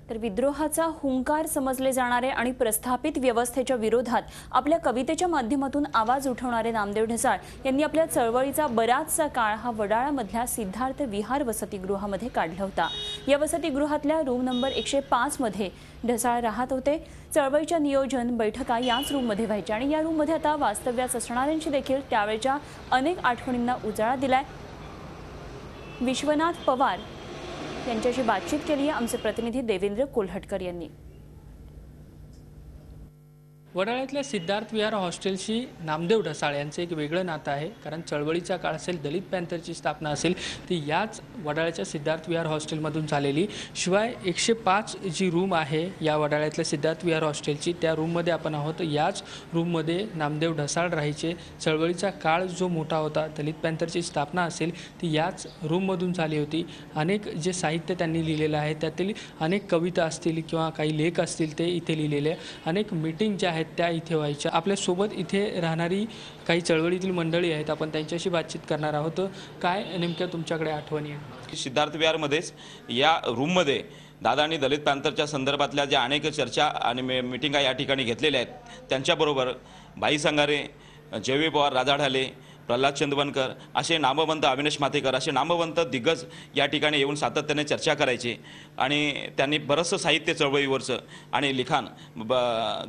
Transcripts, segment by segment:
तर विद्रोहाचा हुंकार समजले जाणारे आणि प्रस्थापित व्यवस्थेच्या विरोधात आपल्या कवितेच्या माध्यमातून आवाज उठवणारे नामदेव ढसाळ यांनी आपल्या चळवळीचा बराचसा काळ हा वडाळ्यामधल्या सिद्धार्थ विहार वसतिगृहामध्ये काढला होता। या वसतिगृहातल्या रूम नंबर 105 मध्ये ढसाळ राहत होते। चळवळीच्या नियोजन बैठका याच रूममध्ये व्हायच्या आणि या रूममध्ये आता वास्तव्यास असणाऱ्यांची देखील त्यावेळच्या अनेक आठवणींना उजाळा दिलाय। विश्वनाथ पवार यांच्याशी बातचीत केली आहे आमचे प्रतिनिधी देवेंद्र कोल्हटकर यांनी। वडाळ्यातल्या सिद्धार्थ विहार हॉस्टेलशी नामदेव ढसाळ यांचे एक वेगळं नातं आहे, कारण चळवळीचा काळ असेल, दलित पॅंथरची स्थापना असेल ती याच वडाळ्याच्या सिद्धार्थ विहार हॉस्टेलमधून झालेली। शिवाय 105 जी रूम आहे या वडाळ्यातल्या सिद्धार्थ विहार हॉस्टेलची, त्या रूममध्ये आपण आहोत। याच रूममध्ये नामदेव ढसाळ राहायचे। चळवळीचा काळ जो मोठा होता, दलित पॅंथरची स्थापना असेल ती याच रूममधून झाली होती। अनेक जे साहित्य त्यांनी लिहिलेलं आहे त्यातील अनेक कविता असतील किंवा काही लेख असतील ते इथे लिहिलेले, अनेक मीटिंग ज्या आहेत त्या इथे व्हायच्या। आपल्या सोबत इथे राहणारी काही चळवळीतील मंडळी आहेत, आपण त्यांच्याशी बातचीत करणार आहोत। काय नेमक्या तुमच्याकडे आठवणी आहेत? सिद्धार्थ विहारमध्येच या रूममध्ये दादांनी दलित पॅंथरच्या संदर्भातल्या ज्या अनेक चर्चा आणि मीटिंगा या ठिकाणी घेतलेल्या आहेत, त्यांच्याबरोबर बाई संगारे, जयवी पवार, राजा ढाले, प्रल्हाद चंदवनकर असे नामवंत, अविनाश मातेकर असे नामवंत दिग्गज या ठिकाणी येऊन सातत्याने चर्चा करायचे आणि त्यांनी बरंचसं साहित्य चळवळीवरचं आणि लिखाण,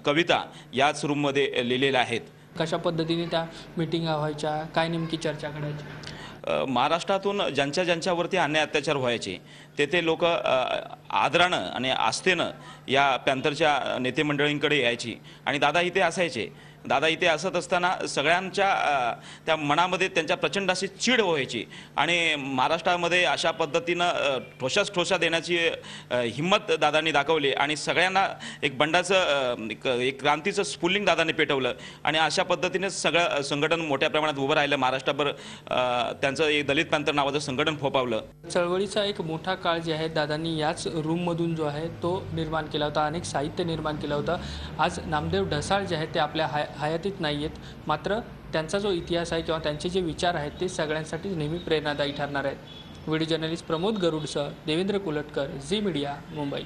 कविता याच रूममध्ये लिहिलेलं आहेत। कशा पद्धतीने त्या मीटिंगा व्हायच्या, काय नेमकी चर्चा करायची? महाराष्ट्रातून ज्यांच्यावरती अन्याय अत्याचार व्हायचे ते लोक आदरानं आणि आस्थेनं या पॅंथरच्या नेते मंडळींकडे यायची आणि दादा इथे असायचे। दादा इथे असत असताना सगळ्यांच्या त्या मनामध्ये त्यांच्या प्रचंड अशी चीड व्हायची आणि महाराष्ट्रामध्ये अशा पद्धतीनं ठोशा देण्याची हिंमत दादांनी दाखवली आणि सगळ्यांना एक बंडाचं एक क्रांतीचं स्फुल्लिंग दादांनी पेटवलं आणि अशा पद्धतीने सगळं संघटन मोठ्या प्रमाणात उभं राहिलं। महाराष्ट्रभर त्यांचं एक दलित पॅंथर नावाचं संघटन फोपावलं। चळवळीचा एक मोठा काळ जे आहे दादांनी याच रूममधून जो आहे तो निर्माण केला होता, अनेक साहित्य निर्माण केलं होतं। आज नामदेव ढसाळ जे आहेत ते आपल्या हयातीत नाही आहेत, मात्र त्यांचा जो इतिहास आहे किंवा त्यांचे जे विचार आहेत ते सगळ्यांसाठी नेहमी प्रेरणादायी ठरणार आहेत। व्हिडिओ जर्नलिस्ट प्रमोद गरुडसह Devendra Kolhatkar, Zee media, Mumbai.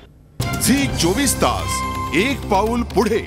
Zee 24 तास, एक पाऊल पुढे।